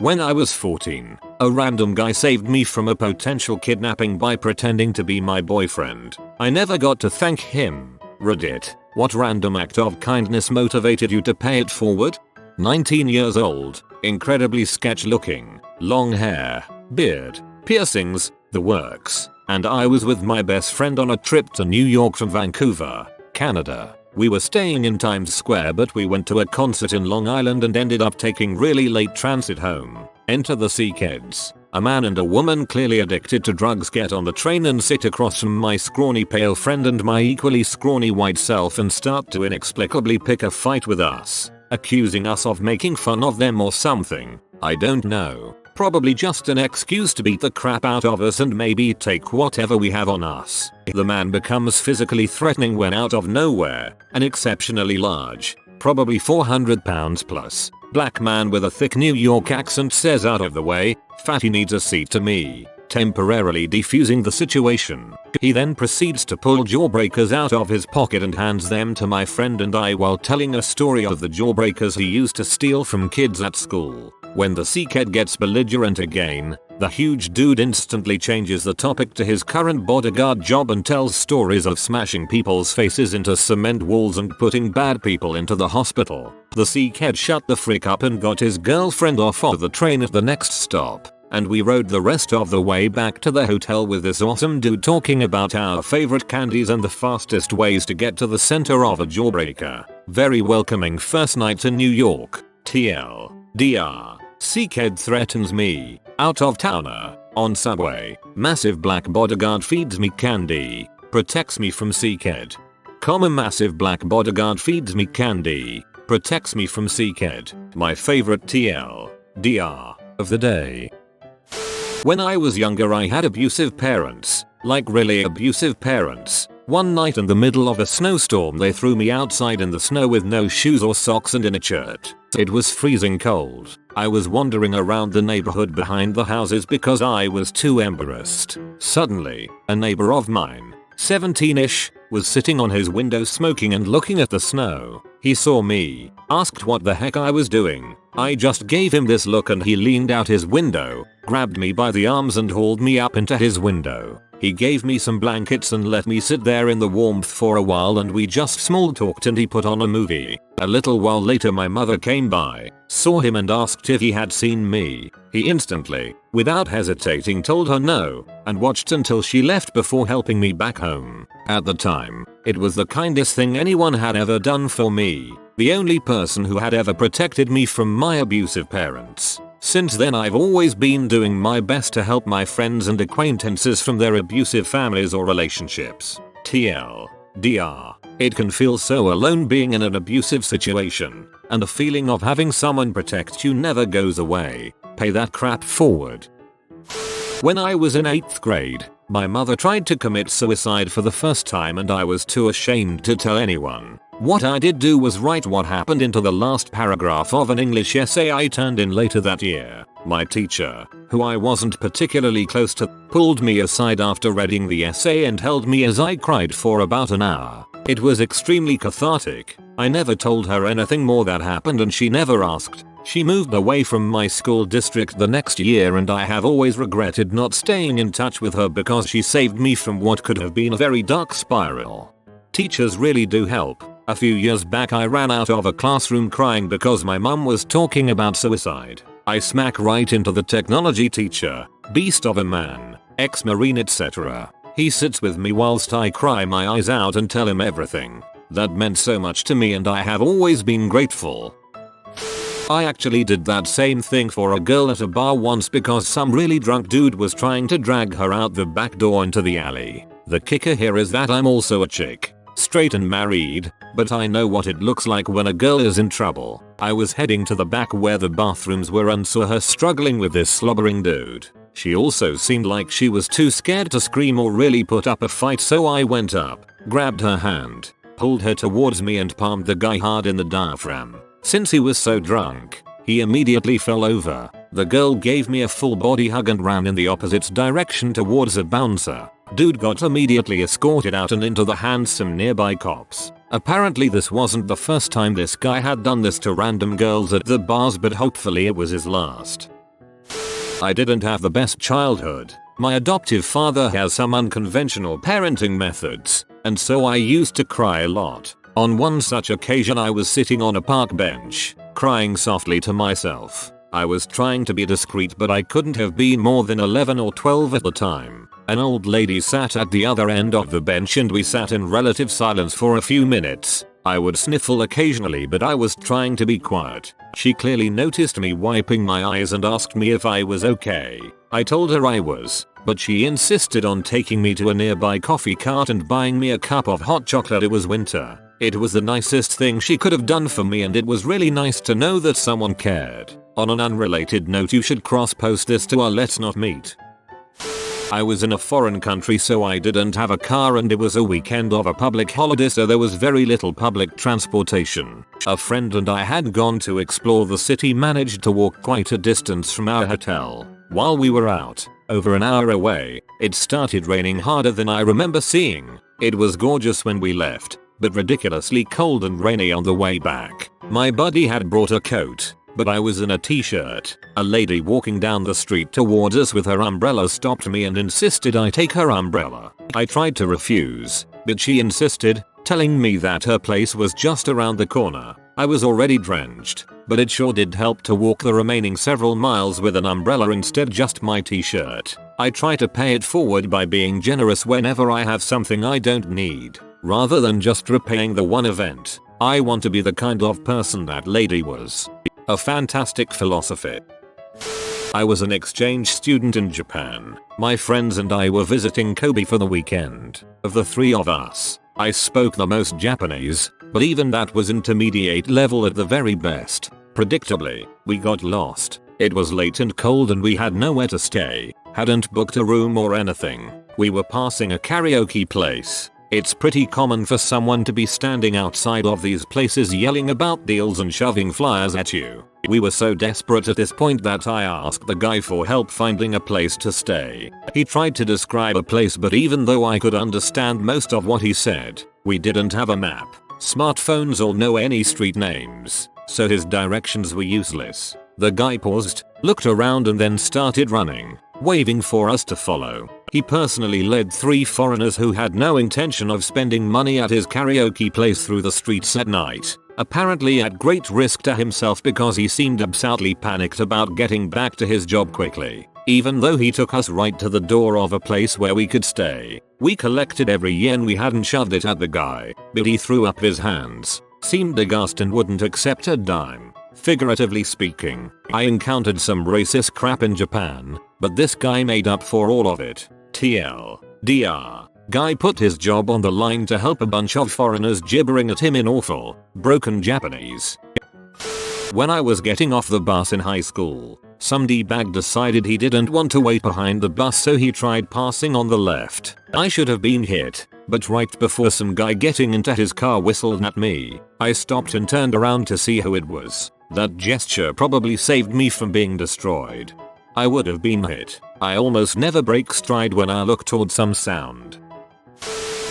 When I was 14, a random guy saved me from a potential kidnapping by pretending to be my boyfriend. I never got to thank him. Reddit, what random act of kindness motivated you to pay it forward? 19 years old, incredibly sketch looking, long hair, beard, piercings, the works, and I was with my best friend on a trip to New York from Vancouver, Canada. We were staying in Times Square, but we went to a concert in Long Island and ended up taking really late transit home. Enter the Sea Kids. A man and a woman clearly addicted to drugs get on the train and sit across from my scrawny pale friend and my equally scrawny white self and start to inexplicably pick a fight with us, accusing us of making fun of them or something. I don't know. Probably just an excuse to beat the crap out of us and maybe take whatever we have on us. The man becomes physically threatening when out of nowhere, an exceptionally large, probably 400 pounds plus, black man with a thick New York accent says, "Out of the way, fatty needs a seat," to me, temporarily defusing the situation. He then proceeds to pull jawbreakers out of his pocket and hands them to my friend and I while telling a story of the jawbreakers he used to steal from kids at school. When the sea kid gets belligerent again, the huge dude instantly changes the topic to his current bodyguard job and tells stories of smashing people's faces into cement walls and putting bad people into the hospital. The sea kid shut the frick up and got his girlfriend off of the train at the next stop, and we rode the rest of the way back to the hotel with this awesome dude talking about our favorite candies and the fastest ways to get to the center of a jawbreaker. Very welcoming first night to New York. TL. DR. Sea kid threatens me. Out of towner. On subway. Massive black bodyguard feeds me candy. Protects me from sea kid. Massive black bodyguard feeds me candy. Protects me from sea kid. My favorite TL. DR. of the day. When I was younger I had abusive parents. Like really abusive parents. One night in the middle of a snowstorm they threw me outside in the snow with no shoes or socks and in a shirt. It was freezing cold. I was wandering around the neighborhood behind the houses because I was too embarrassed. Suddenly, a neighbor of mine, 17ish, was sitting on his window smoking and looking at the snow. He saw me, asked what the heck I was doing. I just gave him this look and he leaned out his window, grabbed me by the arms and hauled me up into his window. He gave me some blankets and let me sit there in the warmth for a while and we just small talked and he put on a movie. A little while later my mother came by, saw him and asked if he had seen me. He instantly, without hesitating, told her no, and watched until she left before helping me back home. At the time, it was the kindest thing anyone had ever done for me. The only person who had ever protected me from my abusive parents. Since then I've always been doing my best to help my friends and acquaintances from their abusive families or relationships. TL. DR. It can feel so alone being in an abusive situation, and the feeling of having someone protect you never goes away. Pay that crap forward. When I was in 8th grade, my mother tried to commit suicide for the first time and I was too ashamed to tell anyone. What I did do was write what happened into the last paragraph of an English essay I turned in later that year. My teacher, who I wasn't particularly close to, pulled me aside after reading the essay and held me as I cried for about an hour. It was extremely cathartic. I never told her anything more that happened and she never asked. She moved away from my school district the next year and I have always regretted not staying in touch with her because she saved me from what could have been a very dark spiral. Teachers really do help. A few years back I ran out of a classroom crying because my mum was talking about suicide. I smack right into the technology teacher, beast of a man, ex-marine etc. He sits with me whilst I cry my eyes out and tell him everything. That meant so much to me and I have always been grateful. I actually did that same thing for a girl at a bar once because some really drunk dude was trying to drag her out the back door into the alley. The kicker here is that I'm also a chick. Straight and married, but I know what it looks like when a girl is in trouble. I was heading to the back where the bathrooms were and saw her struggling with this slobbering dude. She also seemed like she was too scared to scream or really put up a fight, so I went up, grabbed her hand, pulled her towards me and palmed the guy hard in the diaphragm. Since he was so drunk, he immediately fell over. The girl gave me a full body hug and ran in the opposite direction towards a bouncer. Dude got immediately escorted out and into the hands some nearby cops. Apparently this wasn't the first time this guy had done this to random girls at the bars, but hopefully it was his last. I didn't have the best childhood. My adoptive father has some unconventional parenting methods, and so I used to cry a lot. On one such occasion I was sitting on a park bench, crying softly to myself. I was trying to be discreet but I couldn't have been more than 11 or 12 at the time. An old lady sat at the other end of the bench and we sat in relative silence for a few minutes. I would sniffle occasionally but I was trying to be quiet. She clearly noticed me wiping my eyes and asked me if I was okay. I told her I was, but she insisted on taking me to a nearby coffee cart and buying me a cup of hot chocolate. It was winter. It was the nicest thing she could have done for me and it was really nice to know that someone cared. On an unrelated note, you should cross-post this to our Let's Not Meet. I was in a foreign country so I didn't have a car and it was a weekend of a public holiday so there was very little public transportation. A friend and I had gone to explore the city, managed to walk quite a distance from our hotel. While we were out, over an hour away, it started raining harder than I remember seeing. It was gorgeous when we left, but ridiculously cold and rainy on the way back. My buddy had brought a coat, but I was in a t-shirt. A lady walking down the street towards us with her umbrella stopped me and insisted I take her umbrella. I tried to refuse, but she insisted, telling me that her place was just around the corner. I was already drenched, but it sure did help to walk the remaining several miles with an umbrella instead just my t-shirt. I try to pay it forward by being generous whenever I have something I don't need, rather than just repaying the one event. I want to be the kind of person that lady was. A fantastic philosophy. I was an exchange student in Japan. My friends and I were visiting Kobe for the weekend. Of the three of us, I spoke the most Japanese, but even that was intermediate level at the very best. Predictably, we got lost. It was late and cold and we had nowhere to stay, hadn't booked a room or anything. We were passing a karaoke place. It's pretty common for someone to be standing outside of these places yelling about deals and shoving flyers at you. We were so desperate at this point that I asked the guy for help finding a place to stay. He tried to describe a place but even though I could understand most of what he said, we didn't have a map, smartphones or know any street names, so his directions were useless. The guy paused, looked around and then started running, waving for us to follow. He personally led 3 foreigners who had no intention of spending money at his karaoke place through the streets at night, apparently at great risk to himself because he seemed absurdly panicked about getting back to his job quickly. Even though he took us right to the door of a place where we could stay, we collected every yen we had and shoved it at the guy, but he threw up his hands, seemed aghast and wouldn't accept a dime. Figuratively speaking, I encountered some racist crap in Japan, but this guy made up for all of it. TLDR. Guy put his job on the line to help a bunch of foreigners gibbering at him in awful, broken Japanese. When I was getting off the bus in high school, some D-bag decided he didn't want to wait behind the bus so he tried passing on the left. I should have been hit, but right before some guy getting into his car whistled at me, I stopped and turned around to see who it was. That gesture probably saved me from being destroyed. I would have been hit. I almost never break stride when I look toward some sound.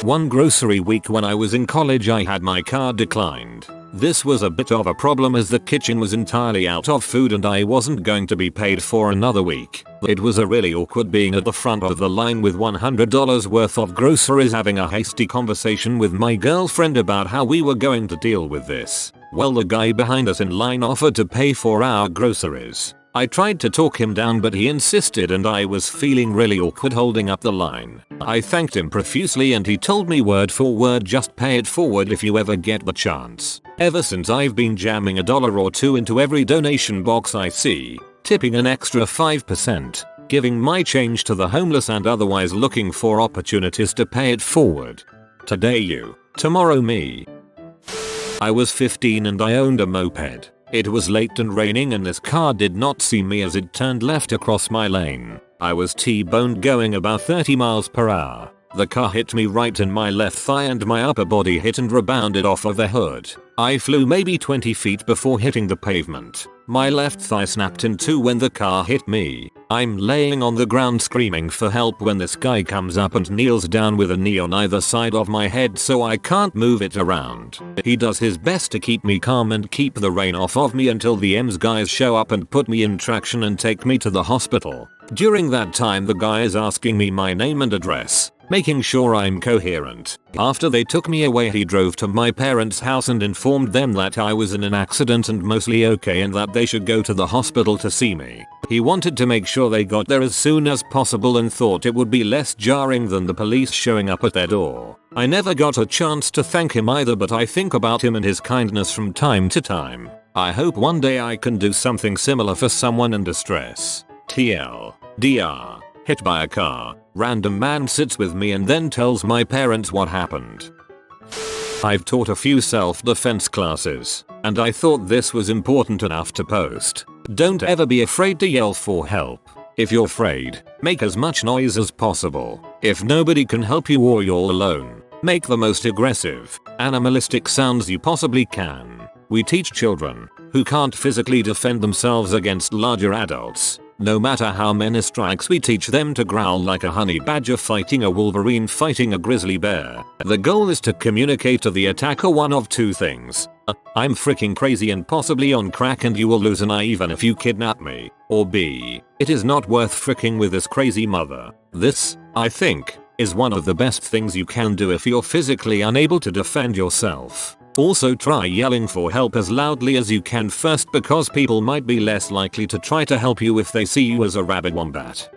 One grocery week when I was in college I had my card declined. This was a bit of a problem as the kitchen was entirely out of food and I wasn't going to be paid for another week. It was a really awkward being at the front of the line with $100 worth of groceries, having a hasty conversation with my girlfriend about how we were going to deal with this. Well, the guy behind us in line offered to pay for our groceries. I tried to talk him down but he insisted and I was feeling really awkward holding up the line. I thanked him profusely and he told me word for word, just pay it forward if you ever get the chance. Ever since I've been jamming $1 or $2 into every donation box I see, tipping an extra 5%, giving my change to the homeless and otherwise looking for opportunities to pay it forward. Today you, tomorrow me. I was 15 and I owned a moped. It was late and raining and this car did not see me as it turned left across my lane. I was T-boned going about 30 miles per hour. The car hit me right in my left thigh and my upper body hit and rebounded off of the hood. I flew maybe 20 feet before hitting the pavement. My left thigh snapped in two when the car hit me. I'm laying on the ground screaming for help when this guy comes up and kneels down with a knee on either side of my head so I can't move it around. He does his best to keep me calm and keep the rain off of me until the EMS guys show up and put me in traction and take me to the hospital. During that time the guy is asking me my name and address, making sure I'm coherent. After they took me away he drove to my parents' house and informed them that I was in an accident and mostly okay and that they should go to the hospital to see me. He wanted to make sure they got there as soon as possible and thought it would be less jarring than the police showing up at their door. I never got a chance to thank him either, but I think about him and his kindness from time to time. I hope one day I can do something similar for someone in distress. TL. DR. Hit by a car. Random man sits with me and then tells my parents what happened. I've taught a few self-defense classes, and I thought this was important enough to post. Don't ever be afraid to yell for help. If you're afraid, make as much noise as possible. If nobody can help you or you're alone, make the most aggressive, animalistic sounds you possibly can. We teach children, who can't physically defend themselves against larger adults, no matter how many strikes, we teach them to growl like a honey badger fighting a wolverine fighting a grizzly bear. The goal is to communicate to the attacker one of two things. I'm freaking crazy and possibly on crack and you will lose an eye even if you kidnap me. Or B. It is not worth freaking with this crazy mother. This, I think, is one of the best things you can do if you're physically unable to defend yourself. Also try yelling for help as loudly as you can first because people might be less likely to try to help you if they see you as a rabid wombat.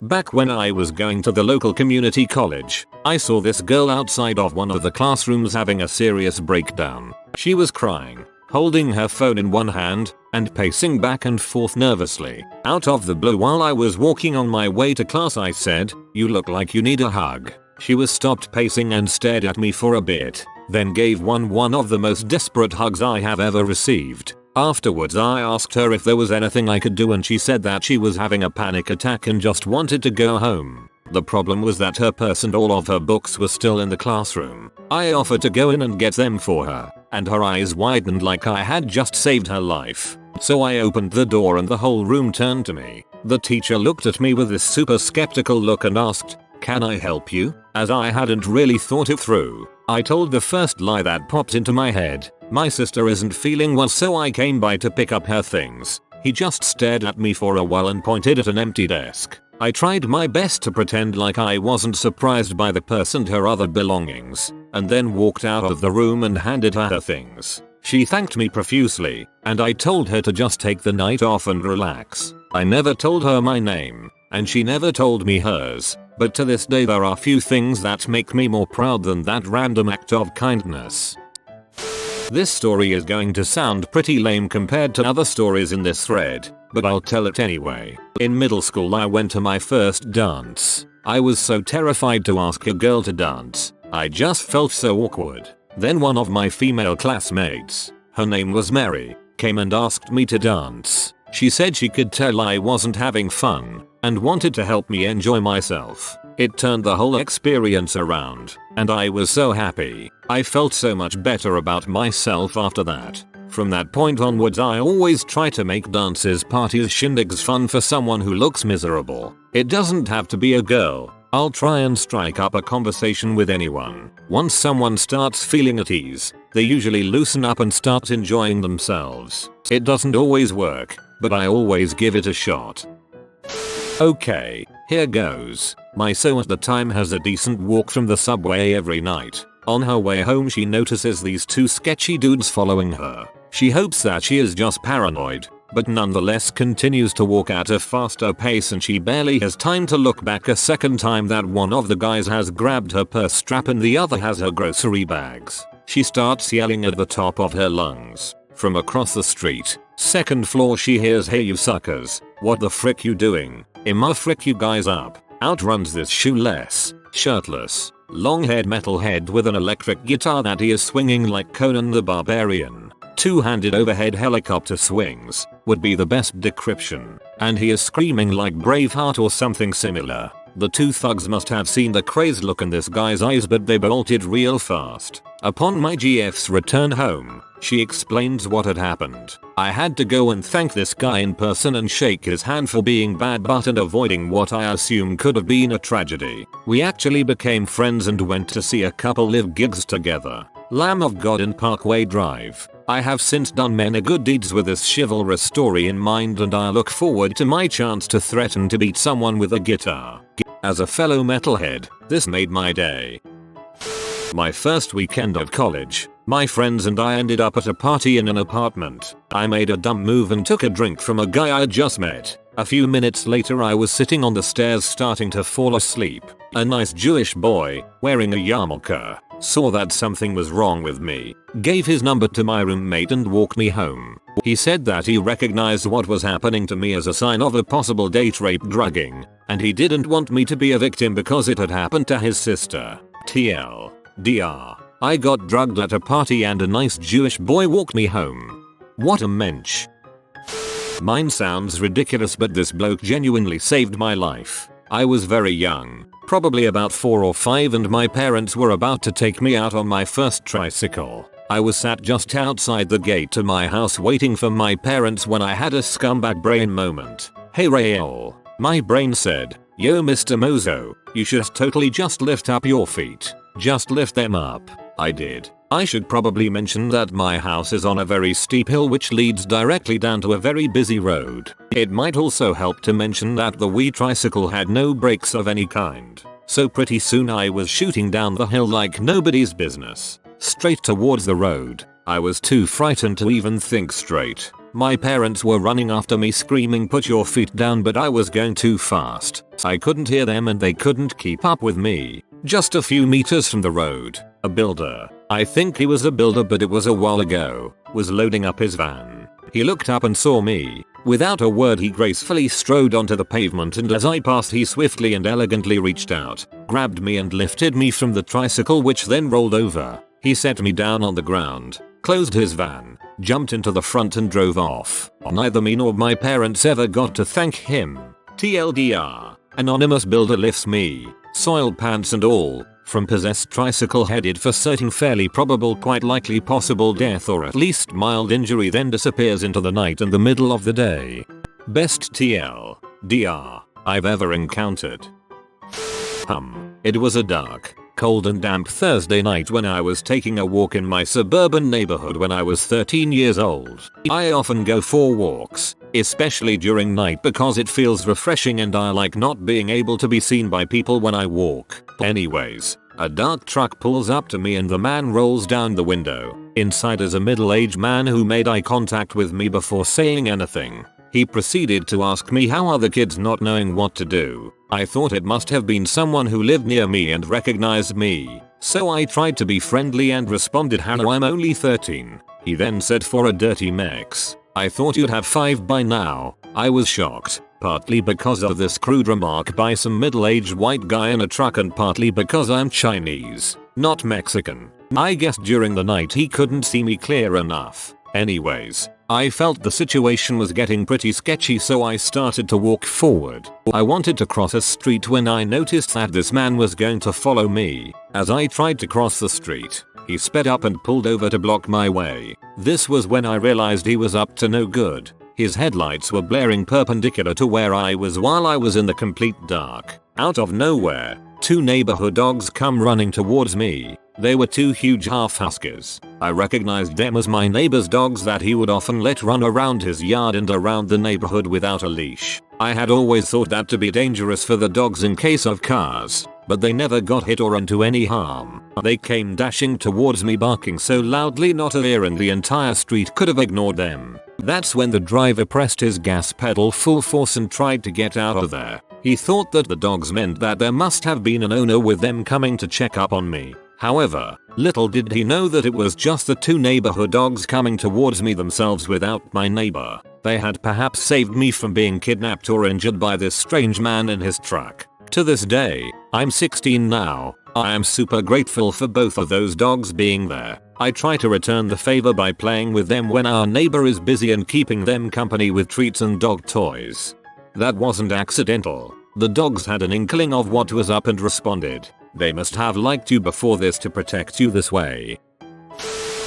Back when I was going to the local community college, I saw this girl outside of one of the classrooms having a serious breakdown. She was crying, holding her phone in one hand, and pacing back and forth nervously. Out of the blue while I was walking on my way to class I said, "You look like you need a hug." She was stopped pacing and stared at me for a bit, then gave one of the most desperate hugs I have ever received. Afterwards I asked her if there was anything I could do and she said that she was having a panic attack and just wanted to go home. The problem was that her purse and all of her books were still in the classroom. I offered to go in and get them for her, and her eyes widened like I had just saved her life. So I opened the door and the whole room turned to me. The teacher looked at me with this super skeptical look and asked, "Can I help you?" As I hadn't really thought it through, I told the first lie that popped into my head. My sister isn't feeling well so I came by to pick up her things. He just stared at me for a while and pointed at an empty desk. I tried my best to pretend like I wasn't surprised by the purse and her other belongings, and then walked out of the room and handed her her things. She thanked me profusely, and I told her to just take the night off and relax. I never told her my name, and she never told me hers, but to this day there are few things that make me more proud than that random act of kindness. This story is going to sound pretty lame compared to other stories in this thread, but I'll tell it anyway. In middle school I went to my first dance. I was so terrified to ask a girl to dance. I just felt so awkward. Then one of my female classmates, her name was Mary, came and asked me to dance. She said she could tell I wasn't having fun and wanted to help me enjoy myself. It turned the whole experience around, and I was so happy. I felt so much better about myself after that. From that point onwards I always try to make dances, parties, shindigs fun for someone who looks miserable. It doesn't have to be a girl. I'll try and strike up a conversation with anyone. Once someone starts feeling at ease, they usually loosen up and start enjoying themselves. It doesn't always work, but I always give it a shot. Okay, here goes. My so at the time has a decent walk from the subway every night. On her way home she notices these two sketchy dudes following her. She hopes that she is just paranoid, but nonetheless continues to walk at a faster pace and she barely has time to look back a second time that one of the guys has grabbed her purse strap and the other has her grocery bags. She starts yelling at the top of her lungs. From across the street, second floor she hears, "Hey you suckers, what the frick you doing? I'ma frick you guys up." Out runs this shoeless, shirtless, long-haired metalhead with an electric guitar that he is swinging like Conan the Barbarian. Two-handed overhead helicopter swings would be the best description, and he is screaming like Braveheart or something similar. The two thugs must have seen the crazed look in this guy's eyes, but they bolted real fast. Upon my GF's return home, she explains what had happened. I had to go and thank this guy in person and shake his hand for being bad but and avoiding what I assume could have been a tragedy. We actually became friends and went to see a couple live gigs together. Lamb of God in Parkway Drive. I have since done many good deeds with this chivalrous story in mind, and I look forward to my chance to threaten to beat someone with a guitar. As a fellow metalhead, this made my day. My first weekend of college, my friends and I ended up at a party in an apartment. I made a dumb move and took a drink from a guy I just met. A few minutes later I was sitting on the stairs starting to fall asleep. A nice Jewish boy, wearing a yarmulke, saw that something was wrong with me, gave his number to my roommate and walked me home. He said that he recognized what was happening to me as a sign of a possible date rape drugging, and he didn't want me to be a victim because it had happened to his sister. TLDR. I got drugged at a party and a nice Jewish boy walked me home. What a mensch. Mine sounds ridiculous, but this bloke genuinely saved my life. I was very young, probably about 4 or 5, and my parents were about to take me out on my first tricycle. I was sat just outside the gate to my house waiting for my parents when I had a scumbag brain moment. Hey Rael. My brain said, yo Mr. Mozo, you should totally just lift up your feet. Just lift them up. I did. I should probably mention that my house is on a very steep hill which leads directly down to a very busy road. It might also help to mention that the wee tricycle had no brakes of any kind. So pretty soon I was shooting down the hill like nobody's business, straight towards the road. I was too frightened to even think straight. My parents were running after me screaming put your feet down, but I was going too fast. I couldn't hear them and they couldn't keep up with me. Just a few meters from the road, a builder, I think he was a builder but it was a while ago, was loading up his van. He looked up and saw me. Without a word he gracefully strode onto the pavement, and as I passed he swiftly and elegantly reached out, grabbed me and lifted me from the tricycle, which then rolled over. He set me down on the ground, closed his van, jumped into the front and drove off. Neither me nor my parents ever got to thank him. TLDR. Anonymous builder lifts me, soiled pants and all, from possessed tricycle headed for certain fairly probable quite likely possible death or at least mild injury, then disappears into the night and the middle of the day. Best TLDR I've ever encountered. It was a dark, cold and damp Thursday night when I was taking a walk in my suburban neighborhood when I was 13 years old. I often go for walks, especially during night, because it feels refreshing and I like not being able to be seen by people when I walk. Anyways, a dark truck pulls up to me and the man rolls down the window. Inside is a middle-aged man who made eye contact with me before saying anything. He proceeded to ask me how are the kids, not knowing what to do. I thought it must have been someone who lived near me and recognized me, so I tried to be friendly and responded, hello, I'm only 13. He then said, for a dirty mix, I thought you'd have 5 by now. I was shocked, partly because of this crude remark by some middle-aged white guy in a truck and partly because I'm Chinese, not Mexican. I guess during the night he couldn't see me clear enough. Anyways, I felt the situation was getting pretty sketchy, so I started to walk forward. I wanted to cross a street when I noticed that this man was going to follow me. As I tried to cross the street, he sped up and pulled over to block my way. This was when I realized he was up to no good. His headlights were blaring perpendicular to where I was while I was in the complete dark. Out of nowhere, 2 neighborhood dogs come running towards me. They were 2 huge half huskies. I recognized them as my neighbor's dogs that he would often let run around his yard and around the neighborhood without a leash. I had always thought that to be dangerous for the dogs in case of cars, but they never got hit or into any harm. They came dashing towards me, barking so loudly not a deer in the entire street could have ignored them. That's when the driver pressed his gas pedal full force and tried to get out of there. He thought that the dogs meant that there must have been an owner with them coming to check up on me. However, little did he know that it was just the 2 neighborhood dogs coming towards me themselves without my neighbor. They had perhaps saved me from being kidnapped or injured by this strange man in his truck. To this day, I'm 16 now. I am super grateful for both of those dogs being there. I try to return the favor by playing with them when our neighbor is busy and keeping them company with treats and dog toys. That wasn't accidental. The dogs had an inkling of what was up and responded. They must have liked you before this to protect you this way.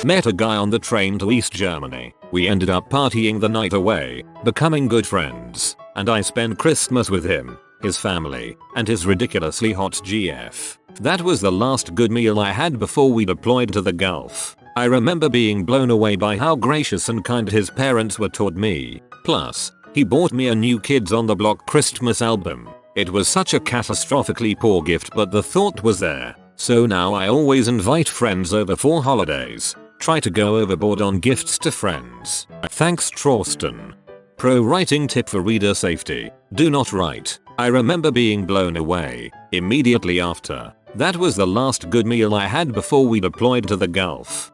Met a guy on the train to East Germany. We ended up partying the night away, becoming good friends, and I spent Christmas with him, his family, and his ridiculously hot GF. That was the last good meal I had before we deployed to the Gulf. I remember being blown away by how gracious and kind his parents were toward me. Plus, he bought me a New Kids on the Block Christmas album. It was such a catastrophically poor gift, but the thought was there. So now I always invite friends over for holidays. Try to go overboard on gifts to friends. Thanks Trorston. Pro writing tip for reader safety. Do not write. I remember being blown away immediately after. That was the last good meal I had before we deployed to the Gulf.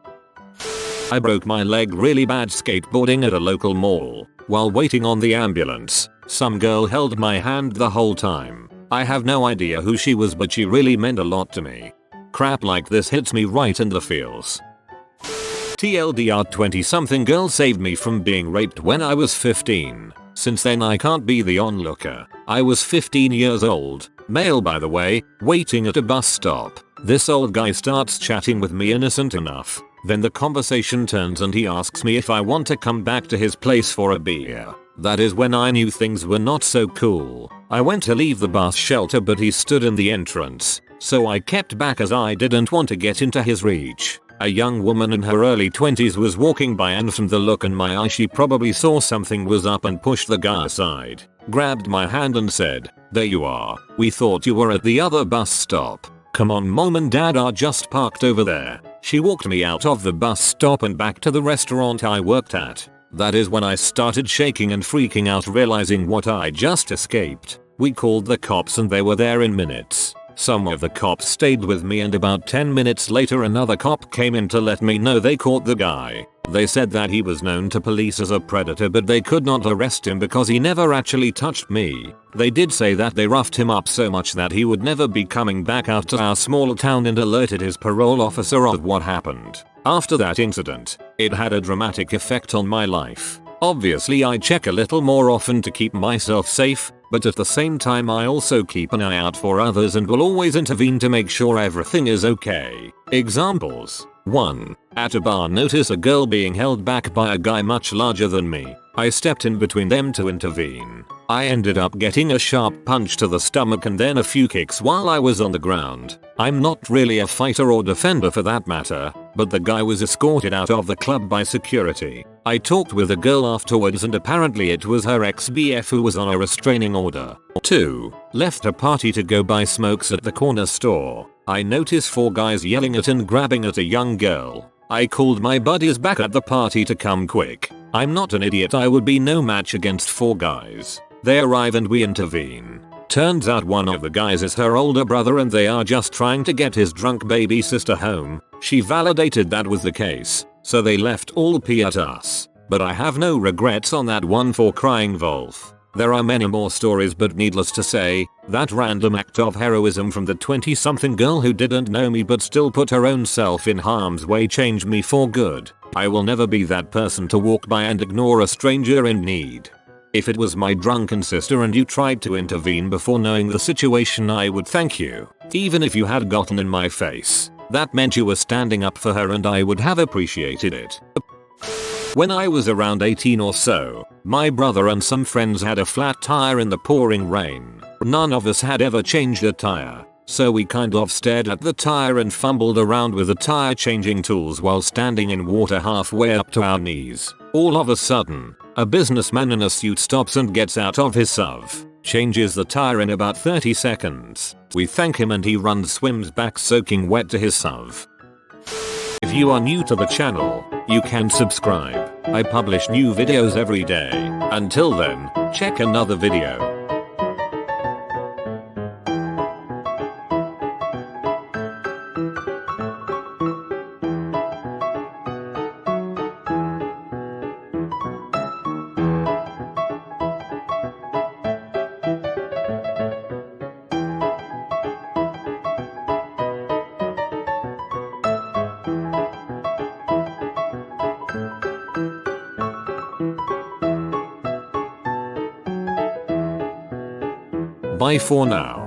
I broke my leg really bad skateboarding at a local mall. While waiting on the ambulance, some girl held my hand the whole time. I have no idea who she was, but she really meant a lot to me. Crap like this hits me right in the feels. TLDR 20-something girl saved me from being raped when I was 15. Since then I can't be the onlooker. I was 15 years old, male by the way, waiting at a bus stop. This old guy starts chatting with me innocent enough. Then the conversation turns and he asks me if I want to come back to his place for a beer. That is when I knew things were not so cool. I went to leave the bus shelter but he stood in the entrance, so I kept back as I didn't want to get into his reach. A young woman in her early 20s was walking by and from the look in my eye she probably saw something was up and pushed the guy aside, grabbed my hand and said, "There you are. We thought you were at the other bus stop. Come on, mom and dad are just parked over there." She walked me out of the bus stop and back to the restaurant I worked at. That is when I started shaking and freaking out, realizing what I just escaped. We called the cops and they were there in minutes. Some of the cops stayed with me and about 10 minutes later another cop came in to let me know they caught the guy. They said that he was known to police as a predator but they could not arrest him because he never actually touched me. They did say that they roughed him up so much that he would never be coming back out to our small town and alerted his parole officer of what happened. After that incident, it had a dramatic effect on my life. Obviously I check a little more often to keep myself safe, but at the same time I also keep an eye out for others and will always intervene to make sure everything is okay. Examples. 1. At a bar, notice a girl being held back by a guy much larger than me. I stepped in between them to intervene. I ended up getting a sharp punch to the stomach and then a few kicks while I was on the ground. I'm not really a fighter or defender for that matter, but the guy was escorted out of the club by security. I talked with the girl afterwards and apparently it was her ex-BF who was on a restraining order. 2. Left a party to go buy smokes at the corner store. I noticed 4 guys yelling at and grabbing at a young girl. I called my buddies back at the party to come quick. I'm not an idiot, I would be no match against 4 guys. They arrive and we intervene. Turns out one of the guys is her older brother and they are just trying to get his drunk baby sister home. She validated that was the case, so they left all pee at us. But I have no regrets on that one for crying wolf. There are many more stories, but needless to say, that random act of heroism from the 20-something girl who didn't know me but still put her own self in harm's way changed me for good. I will never be that person to walk by and ignore a stranger in need. If it was my drunken sister and you tried to intervene before knowing the situation, I would thank you. Even if you had gotten in my face, that meant you were standing up for her and I would have appreciated it. When I was around 18 or so, my brother and some friends had a flat tire in the pouring rain. None of us had ever changed a tire, so we kind of stared at the tire and fumbled around with the tire changing tools while standing in water halfway up to our knees. All of a sudden, a businessman in a suit stops and gets out of his SUV, changes the tire in about 30 seconds. We thank him and he swims back soaking wet to his SUV. If you are new to the channel, you can subscribe. I publish new videos every day. Until then, check another video. Bye for now.